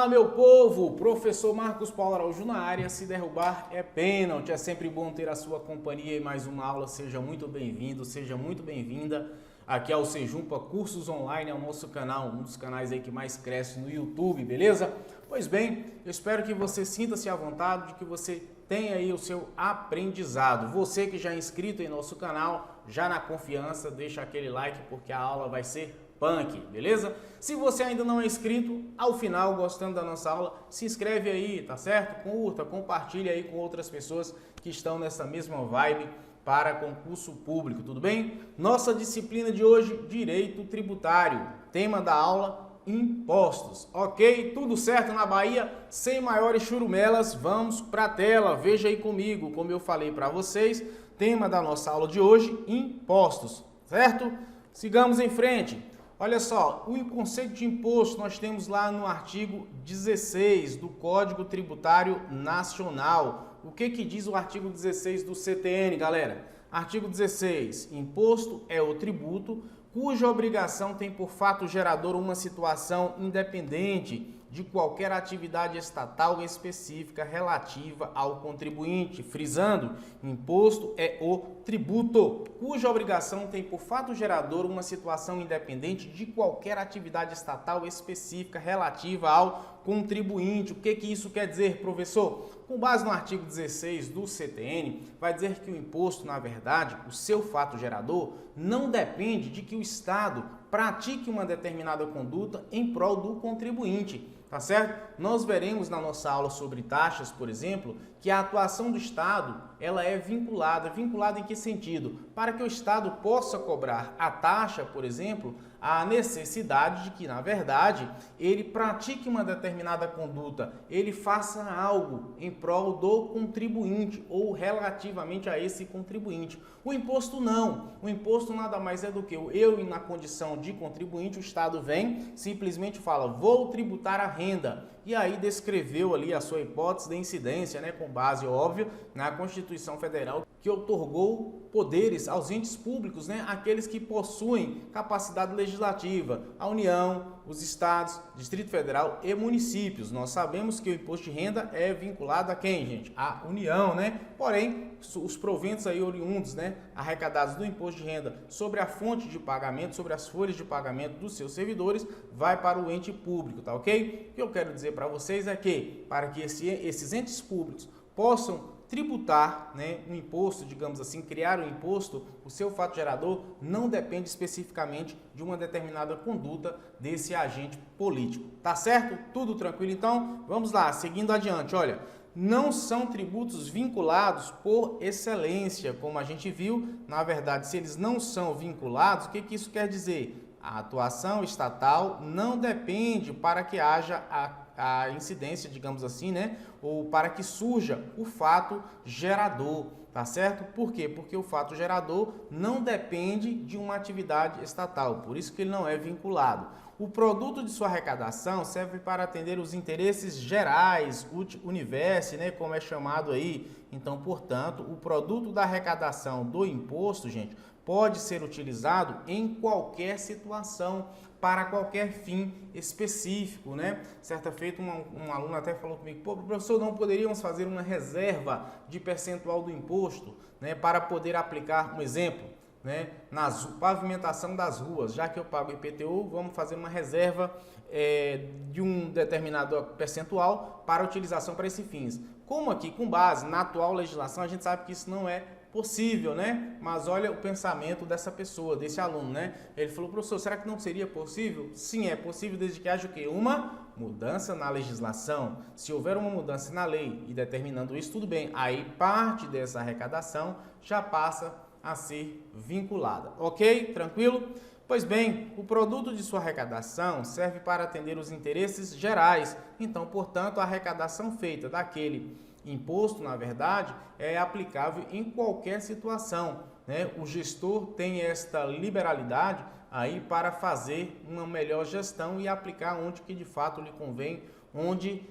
meu povo! Professor Marcos Paulo Araújo na área. Se derrubar é pênalti. É sempre bom ter a sua companhia em mais uma aula. Seja muito bem-vindo, seja muito bem-vinda aqui ao Sejumpa Cursos Online, é o nosso canal, um dos canais aí que mais cresce no YouTube, beleza? Pois bem, eu espero que você sinta-se à vontade, de que você tenha aí o seu aprendizado. Você que já é inscrito em nosso canal, já na confiança, deixa aquele like porque a aula vai ser punk, beleza? Se você ainda não é inscrito, ao final, gostando da nossa aula, se inscreve aí, tá certo? Curta, compartilha aí com outras pessoas que estão nessa mesma vibe para concurso público, tudo bem? Nossa disciplina de hoje, Direito Tributário. Tema da aula, Impostos. Ok? Tudo certo na Bahia? Sem maiores churumelas, vamos para a tela. Veja aí comigo, como eu falei para vocês, tema da nossa aula de hoje, Impostos, certo? Sigamos em frente. Olha só, o conceito de imposto nós temos lá no artigo 16 do Código Tributário Nacional. O que diz o artigo 16 do CTN, galera? Artigo 16, imposto é o tributo cuja obrigação tem por fato gerador uma situação independente de qualquer atividade estatal específica relativa ao contribuinte, frisando, imposto é o tributo, cuja obrigação tem por fato gerador uma situação independente de qualquer atividade estatal específica relativa ao contribuinte. O que isso quer dizer, professor? Com base no artigo 16 do CTN, vai dizer que o imposto, na verdade, o seu fato gerador, não depende de que o Estado pratique uma determinada conduta em prol do contribuinte. Tá certo? Nós veremos na nossa aula sobre taxas, por exemplo, que a atuação do Estado ela é vinculada. Vinculada em que sentido? Para que o Estado possa cobrar a taxa, por exemplo, há necessidade de que, na verdade, ele pratique uma determinada conduta, ele faça algo em prol do contribuinte ou relativamente a esse contribuinte. O imposto não. O imposto nada mais é do que eu, na condição de contribuinte, o Estado vem, simplesmente fala, vou tributar a renda. E aí descreveu ali a sua hipótese de incidência, né, com base, óbvio, na Constituição Federal, que outorgou poderes aos entes públicos, né, aqueles que possuem capacidade legislativa, a União, os estados, Distrito Federal e municípios. Nós sabemos que o imposto de renda é vinculado a quem, gente? A União, né? Porém, os proventos aí oriundos, né, arrecadados do imposto de renda sobre a fonte de pagamento, sobre as folhas de pagamento dos seus servidores, vai para o ente público, tá ok? O que eu quero dizer para vocês é que, para que esses entes públicos possam tributar, né, um imposto, digamos assim, criar um imposto, o seu fato gerador não depende especificamente de uma determinada conduta desse agente político. Tá certo? Tudo tranquilo? Então, vamos lá, seguindo adiante, olha, não são tributos vinculados por excelência, como a gente viu, na verdade, se eles não são vinculados, o que isso quer dizer? A atuação estatal não depende para que haja a incidência, digamos assim, né? Ou para que surja o fato gerador, tá certo? Por quê? Porque o fato gerador não depende de uma atividade estatal, por isso que ele não é vinculado. O produto de sua arrecadação serve para atender os interesses gerais, universo, né, como é chamado aí. Então, portanto, o produto da arrecadação do imposto, gente, pode ser utilizado em qualquer situação, para qualquer fim específico, né? Certa feita, um aluno até falou comigo, pô, professor, não poderíamos fazer uma reserva de percentual do imposto, né, para poder aplicar, um exemplo, né, na pavimentação das ruas, já que eu pago IPTU, vamos fazer uma reserva de um determinado percentual para utilização para esses fins. Como aqui, com base na atual legislação, a gente sabe que isso não é possível, né? Mas olha o pensamento dessa pessoa, desse aluno, né? Ele falou, professor, será que não seria possível? Sim, é possível desde que haja o quê? Uma mudança na legislação. Se houver uma mudança na lei e determinando isso, tudo bem. Aí parte dessa arrecadação já passa a ser vinculada. Ok? Tranquilo? Pois bem, o produto de sua arrecadação serve para atender os interesses gerais. Então, portanto, a arrecadação feita daquele imposto, na verdade, é aplicável em qualquer situação, né? O gestor tem esta liberalidade aí para fazer uma melhor gestão e aplicar onde que de fato lhe convém, onde,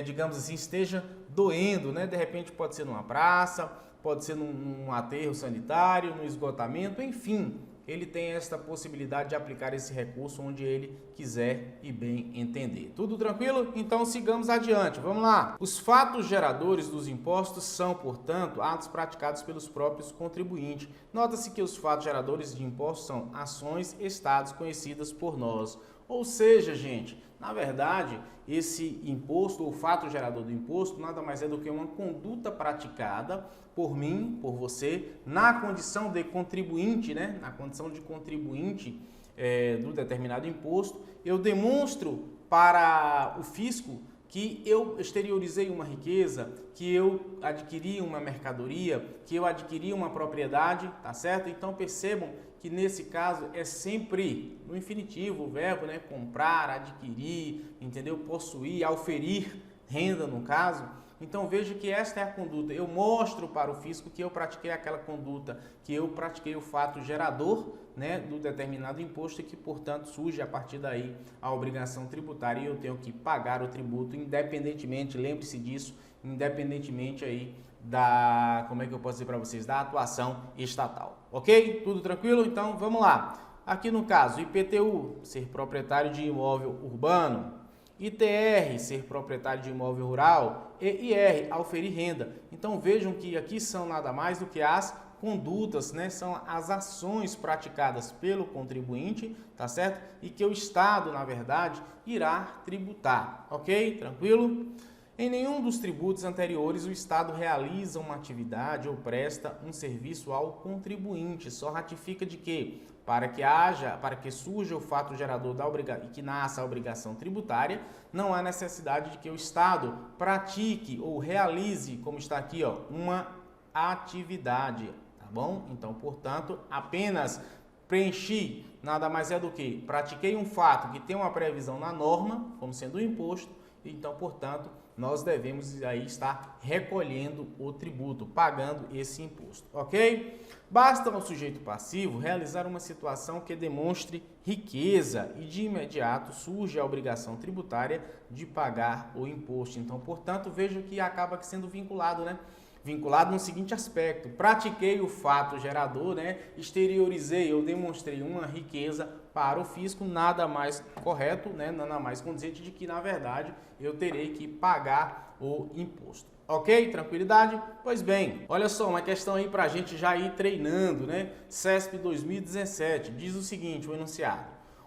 digamos assim, esteja doendo, né? De repente pode ser numa praça, pode ser num aterro sanitário, no esgotamento, enfim, ele tem esta possibilidade de aplicar esse recurso onde ele quiser e bem entender. Tudo tranquilo? Então sigamos adiante. Vamos lá. Os fatos geradores dos impostos são, portanto, atos praticados pelos próprios contribuintes. Nota-se que os fatos geradores de impostos são ações, estados conhecidas por nós. Ou seja, gente, na verdade, esse imposto, o fato gerador do imposto, nada mais é do que uma conduta praticada por mim, por você, na condição de contribuinte, né? Na condição de contribuinte do determinado imposto, eu demonstro para o fisco que eu exteriorizei uma riqueza, que eu adquiri uma mercadoria, que eu adquiri uma propriedade, tá certo? Então percebam que nesse caso é sempre no infinitivo o verbo, né? Comprar, adquirir, entendeu? Possuir, auferir renda no caso. Então veja que esta é a conduta. Eu mostro para o fisco que eu pratiquei aquela conduta, que eu pratiquei o fato gerador, né, do determinado imposto e que, portanto, surge a partir daí a obrigação tributária e eu tenho que pagar o tributo independentemente, lembre-se disso, independentemente aí da, como é que eu posso dizer para vocês, da atuação estatal. Ok? Tudo tranquilo? Então vamos lá. Aqui no caso, IPTU, ser proprietário de imóvel urbano. ITR, ser proprietário de imóvel rural, e IR, auferir renda. Então vejam que aqui são nada mais do que as condutas, né? São as ações praticadas pelo contribuinte, tá certo? E que o Estado, na verdade, irá tributar, ok? Tranquilo? Em nenhum dos tributos anteriores o Estado realiza uma atividade ou presta um serviço ao contribuinte, só ratifica de que para que surja o fato gerador da e que nasça a obrigação tributária, não há necessidade de que o Estado pratique ou realize, como está aqui, ó, uma atividade, tá bom? Então, portanto, apenas preenchi, nada mais é do que pratiquei um fato que tem uma previsão na norma, como sendo o imposto, então, portanto, nós devemos aí estar recolhendo o tributo, pagando esse imposto, ok? Basta ao sujeito passivo realizar uma situação que demonstre riqueza e de imediato surge a obrigação tributária de pagar o imposto. Então, portanto, veja que acaba sendo vinculado, né? Vinculado no seguinte aspecto: pratiquei o fato gerador, né? Exteriorizei, eu demonstrei uma riqueza para o fisco, nada mais correto, né? Nada mais condizente de que, na verdade, eu terei que pagar o imposto. Ok? Tranquilidade? Pois bem, olha só, uma questão aí para a gente já ir treinando, né? CESP 2017 diz o seguinte, o enunciado: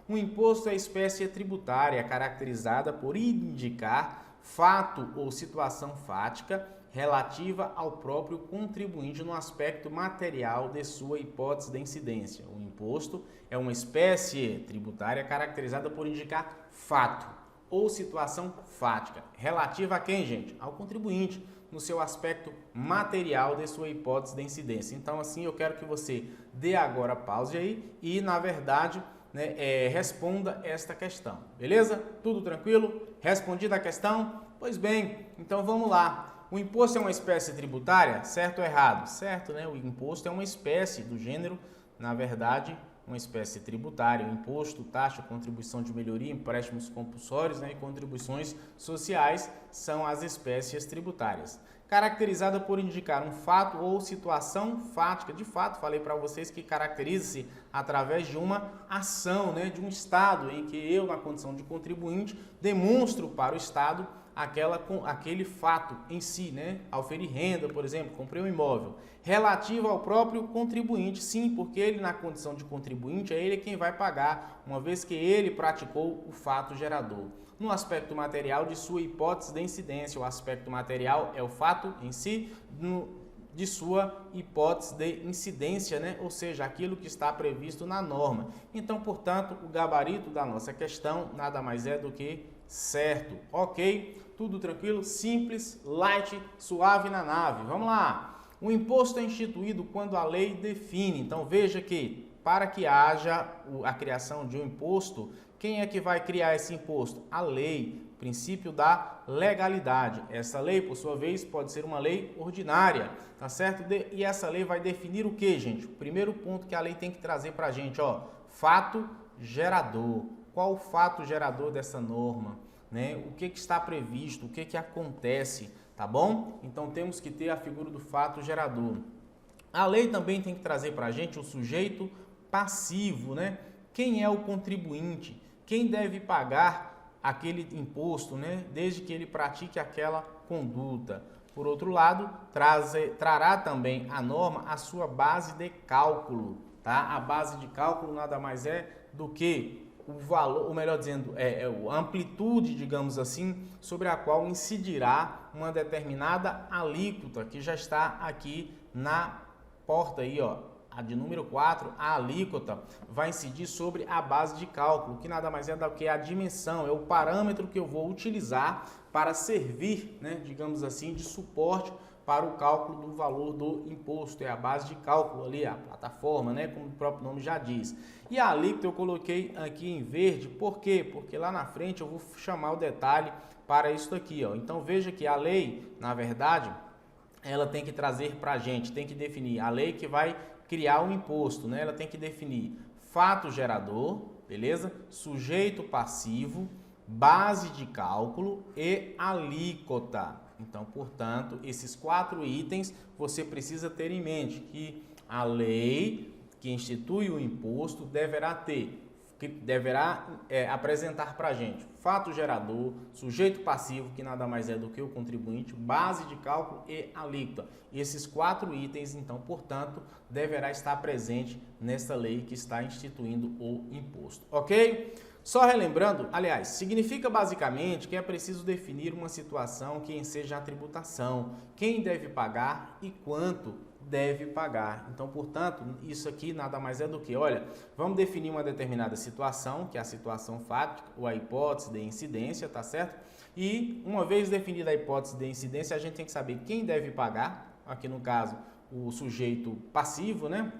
um imposto é espécie tributária caracterizada por indicar fato ou situação fática relativa ao próprio contribuinte no aspecto material de sua hipótese de incidência. O imposto é uma espécie tributária caracterizada por indicar fato ou situação fática. Relativa a quem, gente? Ao contribuinte, no seu aspecto material de sua hipótese de incidência. Então, assim, eu quero que você dê agora pause aí e, na verdade, né, responda esta questão. Beleza? Tudo tranquilo? Respondida a questão? Pois bem, então vamos lá. O imposto é uma espécie tributária? Certo ou errado? Certo, né? O imposto é uma espécie do gênero, na verdade, uma espécie tributária. O imposto, taxa, contribuição de melhoria, empréstimos compulsórios, né, e contribuições sociais são as espécies tributárias. Caracterizada por indicar um fato ou situação fática. De fato, falei para vocês que caracteriza-se através de uma ação, né, de um Estado, em que eu, na condição de contribuinte, demonstro para o Estado aquele fato em si, né? Auferir renda, por exemplo, comprei um imóvel. Relativo ao próprio contribuinte, sim, porque ele, na condição de contribuinte, é ele quem vai pagar, uma vez que ele praticou o fato gerador. No aspecto material de sua hipótese de incidência, o aspecto material é o fato em si, de sua hipótese de incidência, né? Ou seja, aquilo que está previsto na norma. Então, portanto, o gabarito da nossa questão nada mais é do que certo, ok? Tudo tranquilo, simples, light, suave na nave. Vamos lá. O imposto é instituído quando a lei define. Então veja que para que haja a criação de um imposto, quem é que vai criar esse imposto? A lei, princípio da legalidade. Essa lei, por sua vez, pode ser uma lei ordinária, tá certo? E essa lei vai definir o que, gente? O primeiro ponto que a lei tem que trazer para a gente, ó, fato gerador. Qual o fato gerador dessa norma, né? O que está previsto, o que acontece, tá bom? Então temos que ter a figura do fato gerador. A lei também tem que trazer para a gente o sujeito passivo, né? Quem é o contribuinte? Quem deve pagar aquele imposto, né? Desde que ele pratique aquela conduta. Por outro lado, trará também a norma a sua base de cálculo, tá? A base de cálculo nada mais é do que o valor, ou melhor dizendo, a amplitude, digamos assim, sobre a qual incidirá uma determinada alíquota que já está aqui na porta aí, ó, a de número 4, a alíquota vai incidir sobre a base de cálculo, que nada mais é do que a dimensão, é o parâmetro que eu vou utilizar para servir, né, digamos assim, de suporte para o cálculo do valor do imposto. É a base de cálculo ali, a plataforma, né, como o próprio nome já diz. E a alíquota eu coloquei aqui em verde, por quê? Porque lá na frente eu vou chamar o detalhe para isso aqui, ó. Então veja que a lei, na verdade, ela tem que trazer para a gente, tem que definir a lei que vai criar o imposto, né? Ela tem que definir fato gerador, beleza? Sujeito passivo, base de cálculo e alíquota. Então, portanto, esses 4 itens você precisa ter em mente que a lei que institui o imposto deverá apresentar para a gente fato gerador, sujeito passivo, que nada mais é do que o contribuinte, base de cálculo e alíquota. Esses 4 itens, então, portanto, deverá estar presente nessa lei que está instituindo o imposto, ok? Só relembrando, aliás, significa basicamente que é preciso definir uma situação que enseja a tributação, quem deve pagar e quanto deve pagar. Então, portanto, isso aqui nada mais é do que, olha, vamos definir uma determinada situação, que é a situação fática ou a hipótese de incidência, tá certo? E uma vez definida a hipótese de incidência, a gente tem que saber quem deve pagar, aqui no caso, o sujeito passivo, né?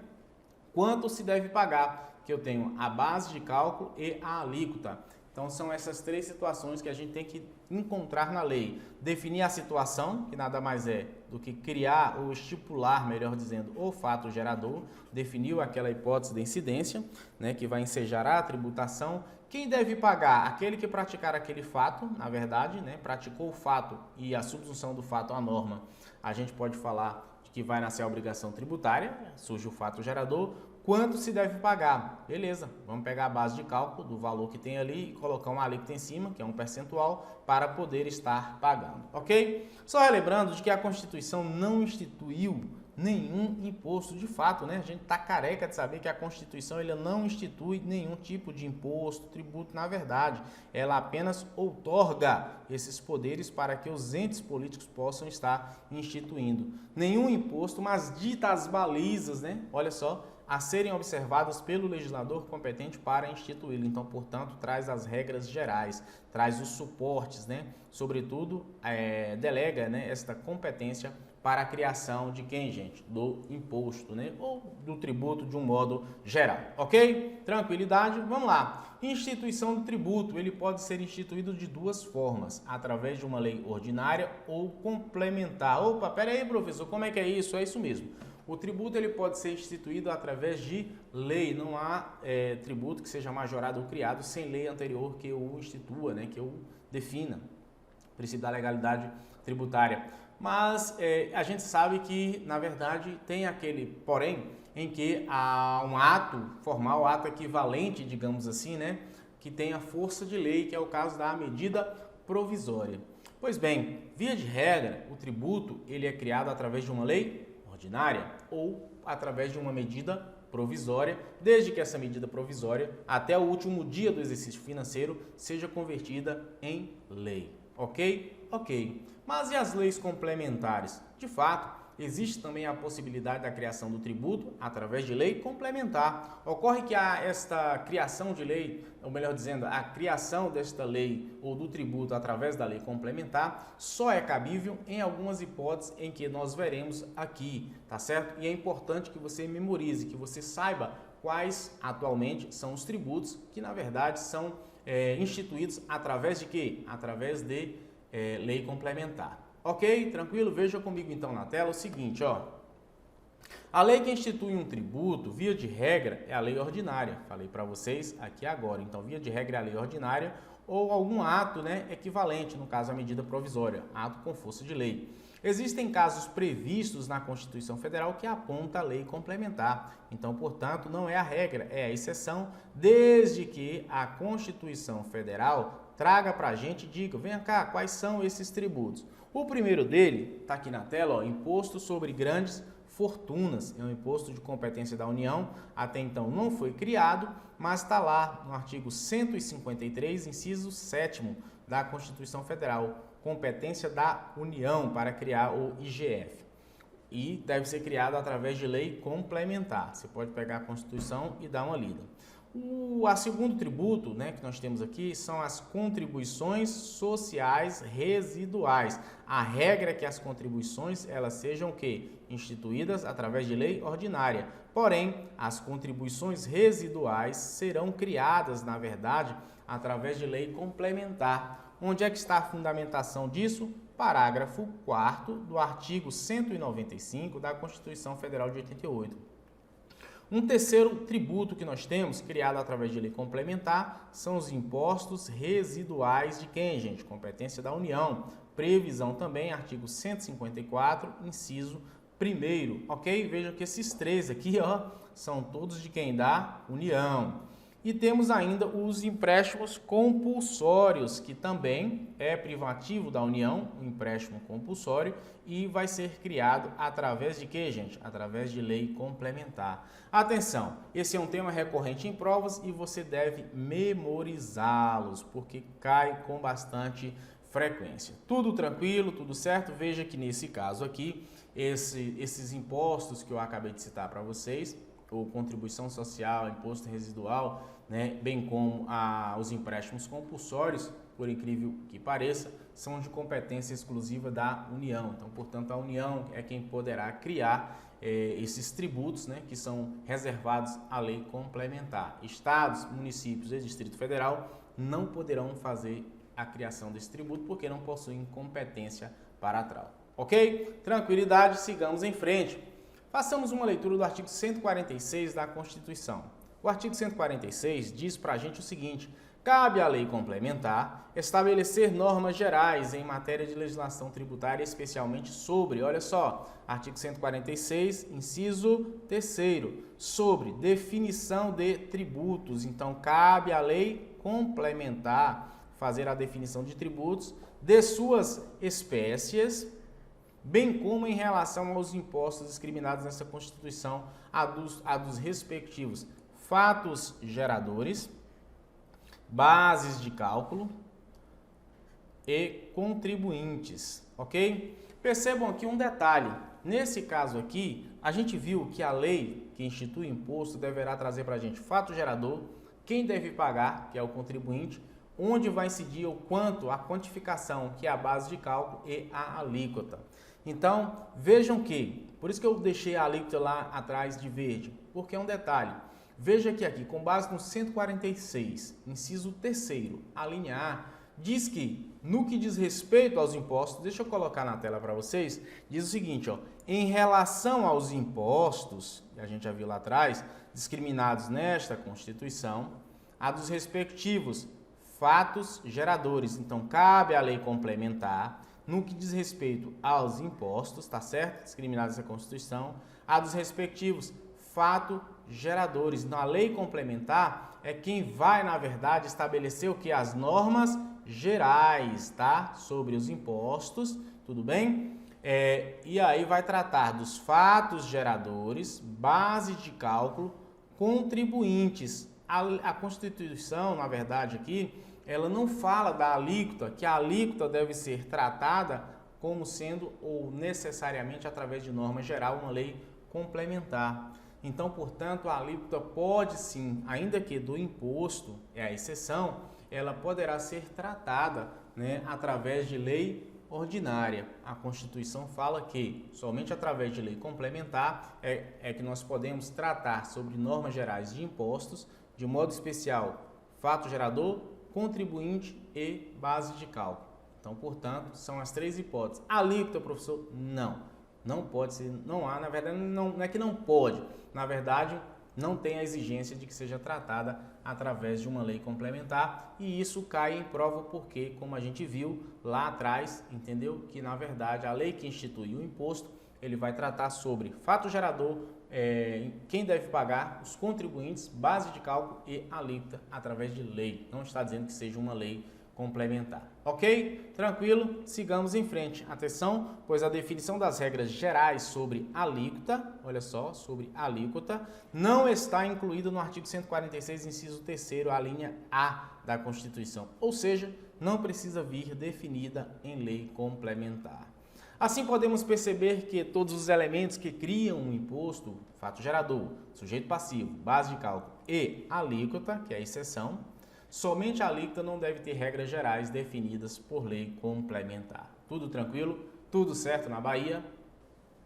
Quanto se deve pagar, que eu tenho a base de cálculo e a alíquota. Então, são essas 3 situações que a gente tem que encontrar na lei. Definir a situação, que nada mais é do que criar ou estipular, melhor dizendo, o fato gerador. Definiu aquela hipótese de incidência, né, que vai ensejar a tributação. Quem deve pagar? Aquele que praticar aquele fato, na verdade, né, praticou o fato e a subsunção do fato à norma. A gente pode falar de que vai nascer a obrigação tributária, surge o fato gerador. Quanto se deve pagar? Beleza, vamos pegar a base de cálculo do valor que tem ali e colocar uma alíquota em cima, que é um percentual, para poder estar pagando, ok? Só relembrando de que a Constituição não instituiu nenhum imposto de fato, né? A gente está careca de saber que a Constituição ela não institui nenhum tipo de imposto, tributo, na verdade. Ela apenas outorga esses poderes para que os entes políticos possam estar instituindo. Nenhum imposto, mas dita as balizas, né? Olha só, a serem observadas pelo legislador competente para instituí-lo. Então, portanto, traz as regras gerais, traz os suportes, né? Sobretudo, delega, né, esta competência para a criação de quem, gente? Do imposto, né? Ou do tributo de um modo geral, ok? Tranquilidade? Vamos lá. Instituição do tributo, ele pode ser instituído de 2 formas, através de uma lei ordinária ou complementar. Opa, peraí, professor, como é que é isso? É isso mesmo. O tributo ele pode ser instituído através de lei, não há tributo que seja majorado ou criado sem lei anterior que o institua, né, que o defina, princípio da legalidade tributária. Mas a gente sabe que, na verdade, tem aquele porém em que há um ato formal, ato equivalente, digamos assim, né, que tem a força de lei, que é o caso da medida provisória. Pois bem, via de regra, o tributo ele é criado através de uma lei ordinária ou através de uma medida provisória, desde que essa medida provisória, até o último dia do exercício financeiro, seja convertida em lei. Ok? Ok. Mas e as leis complementares? De fato, existe também a possibilidade da criação do tributo através de lei complementar. Ocorre que esta criação de lei, ou melhor dizendo, a criação desta lei ou do tributo através da lei complementar só é cabível em algumas hipóteses em que nós veremos aqui, tá certo? E é importante que você memorize, que você saiba quais atualmente são os tributos que na verdade são instituídos através de quê? Através de lei complementar. Ok? Tranquilo? Veja comigo então na tela o seguinte, ó. A lei que institui um tributo, via de regra, é a lei ordinária. Falei para vocês aqui agora. Então, via de regra é a lei ordinária ou algum ato, né, equivalente, no caso a medida provisória, ato com força de lei. Existem casos previstos na Constituição Federal que aponta a lei complementar. Então, portanto, não é a regra, é a exceção, desde que a Constituição Federal traga para a gente e diga, vem cá, quais são esses tributos. O primeiro dele, está aqui na tela, ó, Imposto sobre Grandes Fortunas. É um imposto de competência da União, até então não foi criado, mas está lá no artigo 153, inciso 7º da Constituição Federal, competência da União para criar o IGF. E deve ser criado através de lei complementar. Você pode pegar a Constituição e dar uma lida. O segundo tributo, né, que nós temos aqui são as contribuições sociais residuais. A regra é que as contribuições elas sejam instituídas através de lei ordinária. Porém, as contribuições residuais serão criadas, na verdade, através de lei complementar. Onde é que está a fundamentação disso? Parágrafo 4º do artigo 195 da Constituição Federal de 88. Um terceiro tributo que nós temos, criado através de lei complementar, são os impostos residuais de quem, gente? Competência da União. Previsão também, artigo 154, inciso 1º, ok? Vejam que esses três aqui, ó, são todos de quem? Da União. E temos ainda os empréstimos compulsórios, que também é privativo da União, um empréstimo compulsório, e vai ser criado através de quê, gente? Através de lei complementar. Atenção, esse é um tema recorrente em provas e você deve memorizá-los, porque cai com bastante frequência. Tudo tranquilo, tudo certo? Veja que nesse caso aqui, esses impostos que eu acabei de citar para vocês, ou contribuição social, imposto residual, né, bem como os empréstimos compulsórios, por incrível que pareça, são de competência exclusiva da União. Então, portanto, a União é quem poderá criar esses tributos, né, que são reservados à lei complementar. Estados, municípios e Distrito Federal não poderão fazer a criação desse tributo porque não possuem competência para tal. Ok? Tranquilidade, sigamos em frente. Façamos uma leitura do artigo 146 da Constituição. O artigo 146 diz para a gente o seguinte: cabe à lei complementar estabelecer normas gerais em matéria de legislação tributária, especialmente sobre, olha só, artigo 146, inciso 3º, sobre definição de tributos. Então, cabe à lei complementar fazer a definição de tributos, de suas espécies, bem como em relação aos impostos discriminados nessa Constituição, a dos respectivos fatos geradores, bases de cálculo e contribuintes, ok? Percebam aqui um detalhe. Nesse caso aqui, a gente viu que a lei que institui o imposto deverá trazer para a gente fato gerador, quem deve pagar, que é o contribuinte, onde vai incidir o quanto, a quantificação, que é a base de cálculo e a alíquota. Então, vejam que, por isso que eu deixei a alíquota lá atrás de verde, porque é um detalhe. Veja que aqui, com base no 146, inciso 3º, a linha A, diz que, no que diz respeito aos impostos, deixa eu colocar na tela para vocês, diz o seguinte, ó, em relação aos impostos, que a gente já viu lá atrás, discriminados nesta Constituição, a dos respectivos fatos geradores. Então, cabe à lei complementar, no que diz respeito aos impostos, tá certo? Discriminados nessa Constituição, a dos respectivos fatos geradores. Então, a lei complementar é quem vai, na verdade, estabelecer o que? As normas gerais, tá? Sobre os impostos, tudo bem? E aí vai tratar dos fatos geradores, base de cálculo, contribuintes. A Constituição, na verdade, aqui, ela não fala da alíquota, que a alíquota deve ser tratada como sendo ou necessariamente através de norma geral, uma lei complementar. Então, portanto, a alíquota pode sim, ainda que do imposto é a exceção, ela poderá ser tratada, né, através de lei ordinária. A Constituição fala que somente através de lei complementar é que nós podemos tratar sobre normas gerais de impostos, de modo especial, fato gerador, contribuinte e base de cálculo. Então, portanto, são as três hipóteses. Alíquota, professor? Não. Não pode ser, não há, na verdade, não é que não pode. Na verdade, não tem a exigência de que seja tratada através de uma lei complementar, e isso cai em prova porque, como a gente viu lá atrás, entendeu? Que na verdade a lei que institui o imposto, ele vai tratar sobre fato gerador, quem deve pagar, os contribuintes, base de cálculo e alíquota através de lei. Não está dizendo que seja uma lei complementar. Ok? Tranquilo? Sigamos em frente. Atenção, pois a definição das regras gerais sobre alíquota, olha só, sobre alíquota, não está incluída no artigo 146, inciso 3º, a linha A da Constituição. Ou seja, não precisa vir definida em lei complementar. Assim, podemos perceber que todos os elementos que criam um imposto, fato gerador, sujeito passivo, base de cálculo e alíquota, que é a exceção, somente a alíquota não deve ter regras gerais definidas por lei complementar. Tudo tranquilo? Tudo certo na Bahia?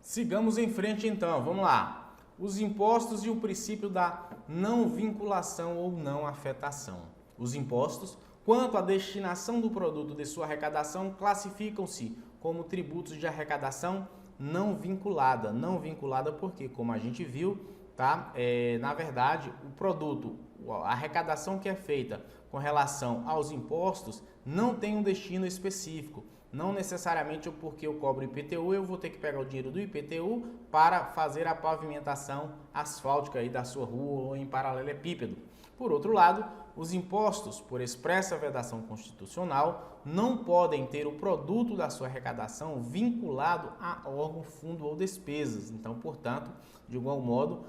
Sigamos em frente então, vamos lá. Os impostos e o princípio da não vinculação ou não afetação. Os impostos, quanto à destinação do produto de sua arrecadação, classificam-se como tributos de arrecadação não vinculada. Não vinculada porque, como a gente viu, tá? Na verdade, o produto, a arrecadação que é feita com relação aos impostos não tem um destino específico. Não necessariamente porque eu cobro IPTU, eu vou ter que pegar o dinheiro do IPTU para fazer a pavimentação asfáltica aí da sua rua ou em paralelepípedo. Por outro lado, os impostos, por expressa vedação constitucional, não podem ter o produto da sua arrecadação vinculado a órgão, fundo ou despesas. Então, portanto, de igual modo,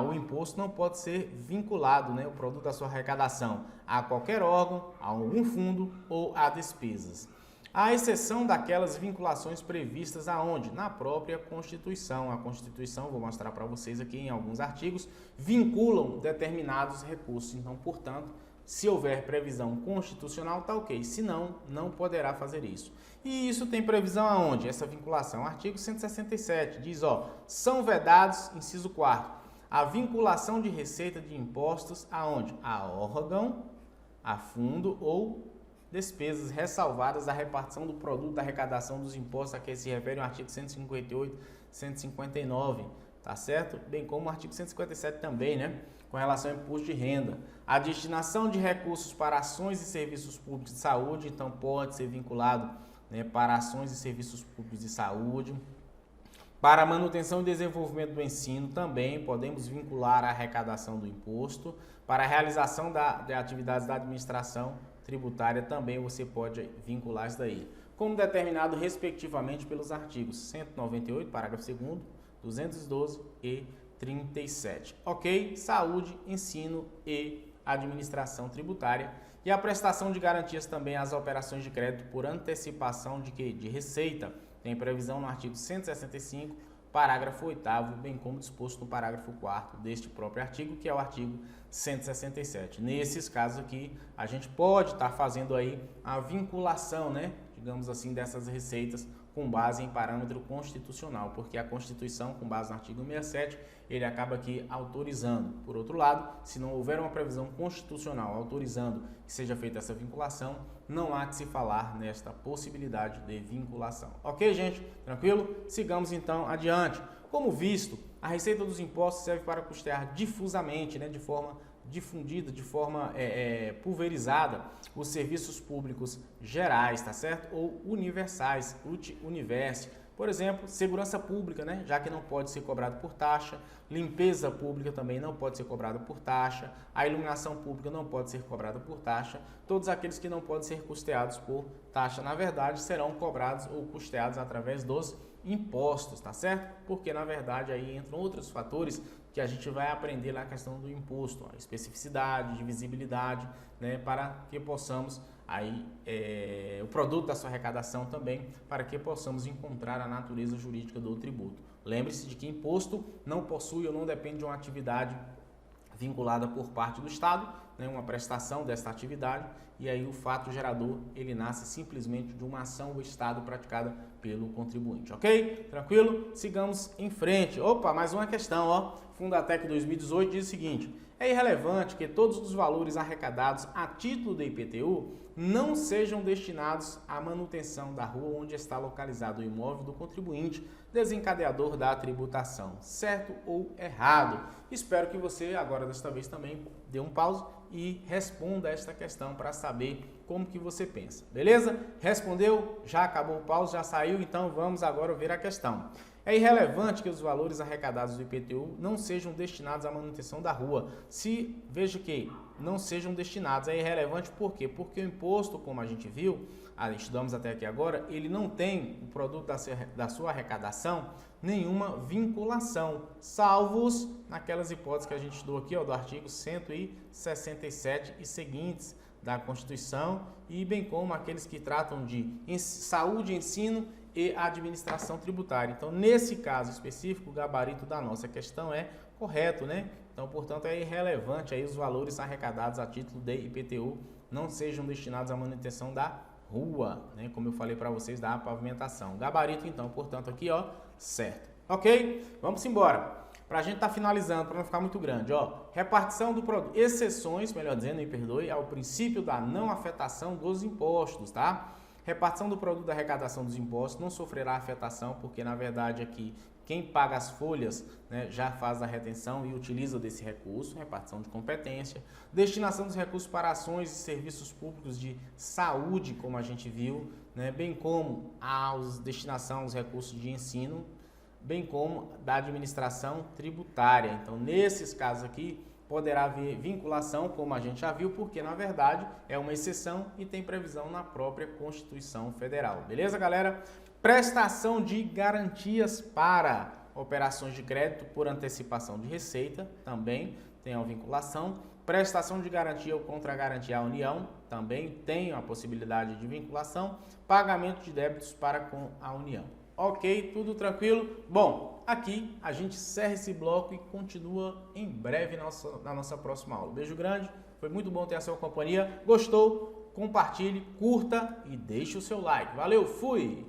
o imposto não pode ser vinculado, né, o produto da sua arrecadação, a qualquer órgão, a algum fundo ou a despesas. À exceção daquelas vinculações previstas aonde? Na própria Constituição. A Constituição, vou mostrar para vocês aqui em alguns artigos, vinculam determinados recursos. Então, portanto, se houver previsão constitucional, tá ok. Se não, não poderá fazer isso. E isso tem previsão aonde? Essa vinculação. Artigo 167 diz, são vedados, inciso 4º, a vinculação de receita de impostos aonde? A órgão, a fundo ou despesas ressalvadas a repartição do produto da arrecadação dos impostos a que se refere o artigo 158, 159, tá certo? Bem como o artigo 157 também, né? Com relação ao imposto de renda. A destinação de recursos para ações e serviços públicos de saúde, então pode ser vinculado, né, para ações e serviços públicos de saúde. Para a manutenção e desenvolvimento do ensino, também podemos vincular a arrecadação do imposto. Para a realização de atividades da administração tributária, também você pode vincular isso daí, como determinado respectivamente pelos artigos 198, parágrafo 2º, 212 e 37. Ok? Saúde, ensino e administração tributária. E a prestação de garantias também às operações de crédito por antecipação de receita. Tem previsão no artigo 165, parágrafo 8º, bem como disposto no parágrafo 4º deste próprio artigo, que é o artigo 167. Nesses casos aqui, a gente pode estar fazendo aí a vinculação, né, digamos assim, dessas receitas com base em parâmetro constitucional, porque a Constituição, com base no artigo 67, ele acaba aqui autorizando. Por outro lado, se não houver uma previsão constitucional autorizando que seja feita essa vinculação, não há que se falar nesta possibilidade de vinculação. Ok, gente? Tranquilo? Sigamos então adiante. Como visto, a receita dos impostos serve para custear difusamente, né, de forma difundida, de forma pulverizada, os serviços públicos gerais, tá certo? Ou universais, universe. Por exemplo, segurança pública, né? Já que não pode ser cobrado por taxa, limpeza pública também não pode ser cobrada por taxa, a iluminação pública não pode ser cobrada por taxa, todos aqueles que não podem ser custeados por taxa, na verdade, serão cobrados ou custeados através dos impostos, tá certo? Porque, na verdade, aí entram outros fatores que a gente vai aprender na questão do imposto, a especificidade, divisibilidade, né, para que possamos aí o produto da sua arrecadação também, para que possamos encontrar a natureza jurídica do tributo. Lembre-se de que imposto não possui ou não depende de uma atividade vinculada por parte do Estado, né, uma prestação desta atividade, e aí o fato gerador, ele nasce simplesmente de uma ação do Estado praticada pelo contribuinte, ok? Tranquilo? Sigamos em frente. Opa, mais uma questão, ó. Fundatec 2018 diz o seguinte: é irrelevante que todos os valores arrecadados a título de IPTU não sejam destinados à manutenção da rua onde está localizado o imóvel do contribuinte desencadeador da tributação. Certo ou errado? Espero que você, agora desta vez também, dê um pause e responda esta questão para saber como que você pensa. Beleza? Respondeu? Já acabou o pause? Já saiu? Então vamos agora ver a questão. É irrelevante que os valores arrecadados do IPTU não sejam destinados à manutenção da rua. Veja que não sejam destinados, é irrelevante por quê? Porque o imposto, como a gente viu, estudamos até aqui agora, ele não tem, o produto da sua arrecadação, nenhuma vinculação, salvos naquelas hipóteses que a gente estudou aqui, ó, do artigo 167 e seguintes da Constituição, e bem como aqueles que tratam de saúde, ensino e administração tributária. Então, nesse caso específico, o gabarito da nossa questão é correto, né? Então, portanto, é irrelevante aí os valores arrecadados a título de IPTU não sejam destinados à manutenção da rua, né? Como eu falei para vocês, da pavimentação. Gabarito, então, portanto, aqui, ó, certo. Ok? Vamos embora. Para a gente estar finalizando, para não ficar muito grande, ó, repartição do produto, exceções, melhor dizendo, me perdoe, ao princípio da não afetação dos impostos, tá? Repartição do produto da arrecadação dos impostos não sofrerá afetação, porque na verdade aqui quem paga as folhas, né, já faz a retenção e utiliza desse recurso, repartição de competência. Destinação dos recursos para ações e serviços públicos de saúde, como a gente viu, né, bem como a destinação aos recursos de ensino, bem como da administração tributária. Então, nesses casos aqui, poderá haver vinculação, como a gente já viu, porque na verdade é uma exceção e tem previsão na própria Constituição Federal. Beleza, galera? Prestação de garantias para operações de crédito por antecipação de receita, também tem a vinculação. Prestação de garantia ou contra-garantia à União, também tem a possibilidade de vinculação. Pagamento de débitos para com a União. Ok, tudo tranquilo? Bom, aqui a gente encerra esse bloco e continua em breve na nossa próxima aula. Beijo grande, foi muito bom ter a sua companhia. Gostou? Compartilhe, curta e deixe o seu like. Valeu, fui!